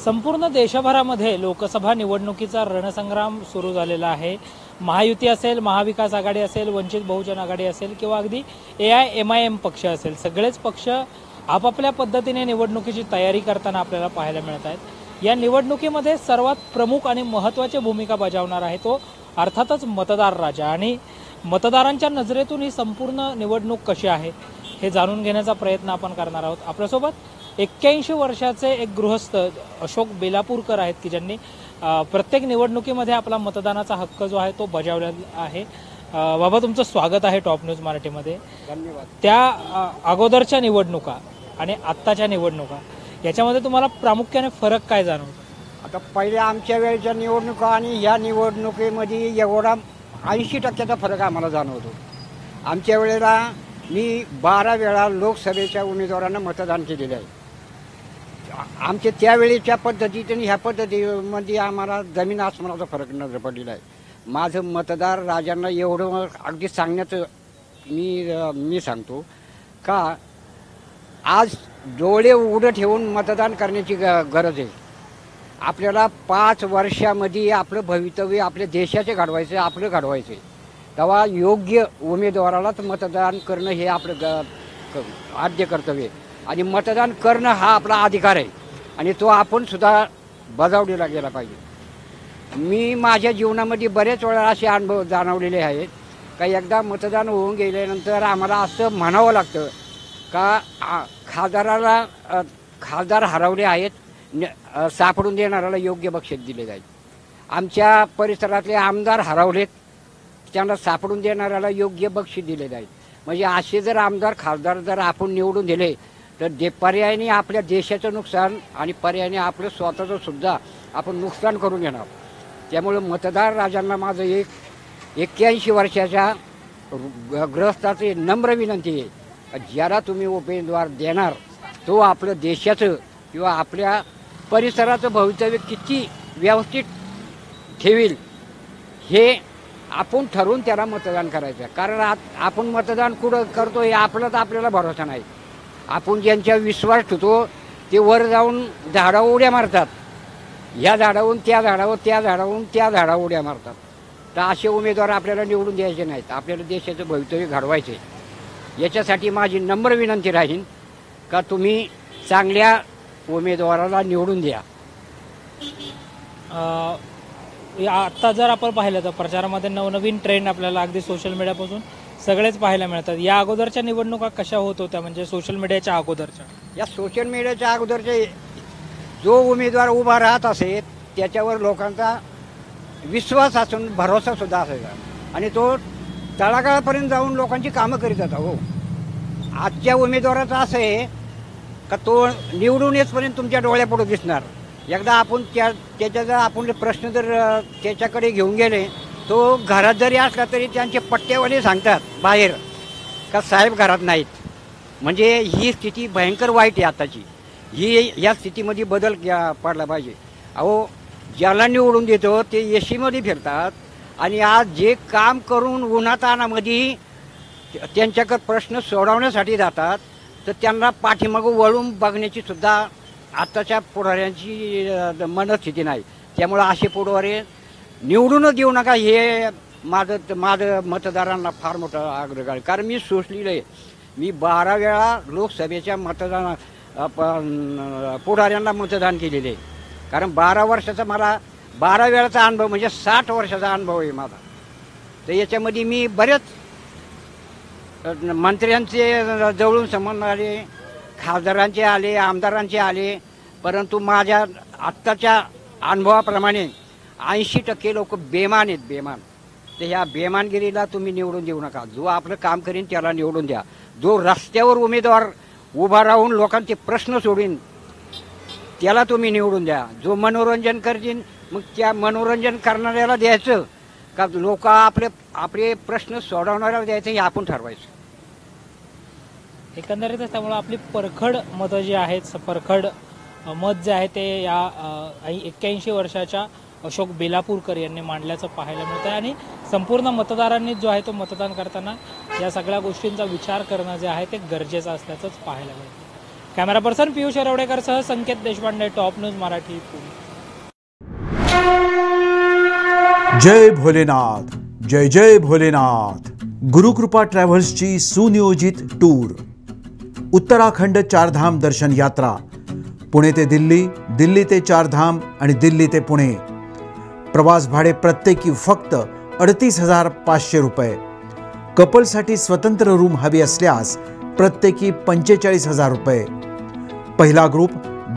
संपूर्ण देशभरामध्ये लोकसभा निवडणुकीचा रणसंग्राम सुरू झालेला आहे। महायुती असेल, महाविकास आघाडी असेल, वंचित बहुजन आघाडी असेल किंवा अगदी AIMIM पक्ष असेल, सगळेच पक्ष आपापल्या पद्धतीने निवडणुकीची तयारी करताना आपल्याला पाहायला मिळत आहेत। या निवडणुकीमध्ये सर्वात प्रमुख आणि महत्त्वाची भूमिका बजावणार आहे तो अर्थातच मतदार राजा। आणि मतदारांच्या नजरेतून ही संपूर्ण निवडणूक कशी आहे हे जाणून घेण्याचा प्रयत्न आपण करणार आहोत। आपल्यासोबत 81 वर्षाचे एक गृहस्थ अशोक बेलापूरकर आहेत की ज्यांनी प्रत्येक निवडणुकीमध्ये आपला मतदानाचा हक्क जो आहे तो बजावलेला आहे। बाबा, तुमचं स्वागत आहे टॉप न्यूज मराठीमध्ये। धन्यवाद। त्या अगोदरच्या निवडणुका आणि आत्ताच्या निवडणुका याच्यामध्ये तुम्हाला प्रामुख्याने फरक काय जाणवतो? आता पहिले आमच्या वेळेच्या निवडणुका आणि ह्या निवडणुकीमध्ये एवढा 80% फरक आम्हाला जाणवतो। आमच्या वेळेला मी 12 वेळा लोकसभेच्या उमेदवारांना मतदान केलेलं आहे। आमच्या त्यावेळेच्या पद्धतीत आणि ह्या पद्धतीमध्ये आम्हाला जमीन आसमानाचा फरक नजर पडलेला आहे। माझं मतदार राजांना एवढं अगदी सांगण्याचं मी सांगतो का आज डोळे उघडे ठेवून मतदान करण्याची गरज आहे। आपल्याला 5 वर्षामध्ये आपलं भवितव्य आपल्या देशाचे घडवायचं, आपलं घडवायचं, तेव्हा योग्य उमेदवारालाच मतदान करणं हे आपलं आद्य कर्तव्य आहे। आणि मतदान करणं हा आपला अधिकार आहे आणि तो आपण सुद्धा बजावलेला गेला पाहिजे। मी माझ्या जीवनामध्ये बरेच वेळा असे अनुभव जाणवलेले आहेत का एकदा मतदान होऊन गेल्यानंतर आम्हाला असं म्हणावं लागतं का खासदार हरवले आहेत, सापडून देणाऱ्याला योग्य बक्षीस दिले जाईल। आमच्या परिसरातले आमदार हरवलेत, त्यांना सापडून देणाऱ्याला योग्य बक्षीस दिले जाईल। म्हणजे असे जर आमदार खासदार जर आपण निवडून दिले तर पर्यायाने आपल्या देशाचं नुकसान आणि पर्यायाने आपलं स्वतःचं सुद्धा आपण नुकसान करून घेणार। त्यामुळे मतदार राजांना माझं 81 वर्षाच्या गृहस्थाची नम्र विनंती आहे, ज्याला तुम्ही उमेदवार देणार तो आपलं देशाचं किंवा आपल्या परिसराचं भवितव्य किती व्यवस्थित ठेवील हे आपण ठरवून त्याला मतदान करायचं। कारण आपण मतदान कुठं करतो हे आपल्याला भरोसा नाही। आपण ज्यांच्या विश्वास ठेवतो ते वर जाऊन झाडावर उड्या मारतात, ह्या झाडावरून त्या झाडावर, त्या झाडावरून त्या झाडावर उड्या मारतात। तर असे उमेदवार आपल्याला निवडून द्यायचे नाहीत, आपल्याला देशाचं भवितव्य घडवायचे। याच्यासाठी माझी नम्र विनंती राहील का तुम्ही चांगल्या उमेदवाराला निवडून द्या। आता जर आपण पाहिलं तर प्रचारामध्ये नवनवीन ट्रेंड आपल्याला अगदी सोशल मीडियापासून सगळेच पाहायला मिळतात। या अगोदरच्या निवडणुका कशा होत होत्या, म्हणजे सोशल मीडियाच्या अगोदरच्या? या सोशल मीडियाच्या अगोदरचे जो उमेदवार उभा राहत असेल त्याच्यावर लोकांचा विश्वास असून भरोसासुद्धा असायचा आणि तो तळागाळापर्यंत जाऊन लोकांची कामं करीत होता। हो, आजच्या उमेदवाराचं असं आहे का तो निवडून येतपर्यंत तुमच्या डोळ्यापुढे दिसणार। एकदा आपण त्याच्या जर आपण प्रश्न जर त्याच्याकडे घेऊन गेले, तो घरात जरी असला तरी त्यांचे पट्टेवाले सांगतात बाहेर का साहेब घरात नाहीत। म्हणजे ही स्थिती भयंकर वाईट आहे आताची। या स्थितीमध्ये बदल पडला पाहिजे। अहो, ज्याला निवडून देतो ते एसीमध्ये फिरतात आणि आज जे काम करून उन्हातानामध्ये त्यांच्याकडे प्रश्न सोडवण्यासाठी जातात तर त्यांना पाठीमागं वळून बघण्याची सुद्धा आताच्या पुढाऱ्यांची मनस्थिती नाही। त्यामुळं असे पुढारी निवडूनच देऊ नका हे माझं मतदारांना फार मोठं आग्रह आहे। कारण मी सोसलेलं आहे, मी 12 वेळा लोकसभेच्या पुढाऱ्यांना मतदान केलेले आहे। कारण 12 वर्षाचा मला 12 वेळाचा अनुभव म्हणजे 60 वर्षाचा अनुभव आहे माझा। तर याच्यामध्ये मी बरेच मंत्र्यांचे जवळून संबंध आले, खासदारांचे आले, आमदारांचे आले, परंतु माझ्या आत्ताच्या अनुभवाप्रमाणे 80% लोक बेमान आहेत, बेमान। तर ह्या बेमानगिरीला तुम्ही निवडून देऊ नका। जो आपलं काम करीन त्याला निवडून द्या। जो रस्त्यावर उमेदवार उभा राहून लोकांचे प्रश्न सोडीन त्याला तुम्ही निवडून द्या। जो मनोरंजन करतील मग त्या मनोरंजन करणाऱ्याला द्यायचं का लोक आपले प्रश्न सोडवणाऱ्याला द्यायचं हे आपण ठरवायचं। एकंदरीतच त्यामुळे आपली परखड मतं जी आहेत, परखड मत जे आहे ते या 81 वर्षाच्या अशोक बेलापूरकर यांनी मांडल्याचं पाहायला मिळतं आहे। आणि संपूर्ण मतदारांनी जो आहे तो मतदान करताना या सगळ्या गोष्टींचा विचार करणं जे आहे ते गरजेचं असल्याचंच पाहायला मिळतं। कॅमेरा पर्सन पियुष अरवडेकरसह संकेत देशपांडे, टॉप न्यूज मराठी, पुणे. जय भोलेनाथ, जय जय भोलेनाथ. गुरुकृपा ट्रॅव्हल्सची सुनियोजित टूर. उत्तराखंड चारधाम दर्शन यात्रा. पुणे ते दिल्ली, दिल्ली ते चारधाम आणि दिल्ली ते पुणे. प्रवास भाडे प्रत्येकी फक्त 38,500 रुपये. कपलसाठी स्वतंत्र रूम हवी असल्यास प्रत्येकी 45,000 रुपये. पहिला ग्रुप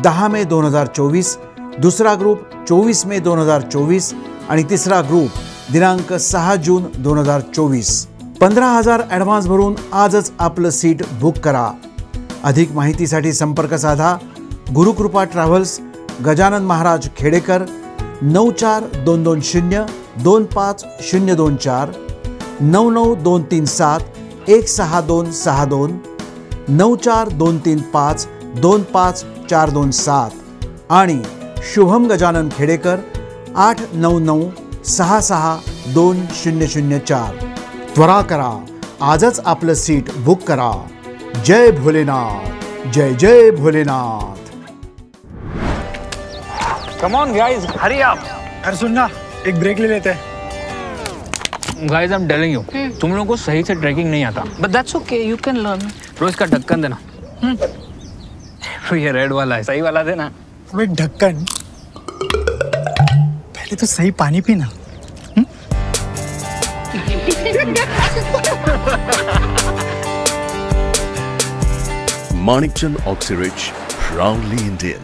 10 मे 2024, दुसरा ग्रुप 24 मे 2024 आणि तिसरा ग्रुप दिनांक 6 जून 2024. 15,000 ॲडव्हान्स भरून आजच आपलं सीट बुक करा. अधिक माहितीसाठी संपर्क साधा. गुरुकृपा ट्रॅव्हल्स, गजानन महाराज खेडेकर, 94-220-25024, 99-237-16262, 94-235-25427 आणि शुभम गजानन खेडेकर 899-66-2004. त्वरा करा, आजच आपलं सीट बुक करा. जय भोलेनाथ, जय जय Bholenath. Come on guys, hurry up. यार सुन ना, एक ब्रेक ले लेते हैं. Guys, I'm telling you, तुम लोगों को सही से ट्रैकिंग नहीं आता. But that's okay, you can learn. रोज का ढक्कन देना. तो ये रेड वाला है, सही वाला देना. अबे ढक्कन, पहले तो सही पानी पीना. Manikchand Oxyrich, proudly Indian.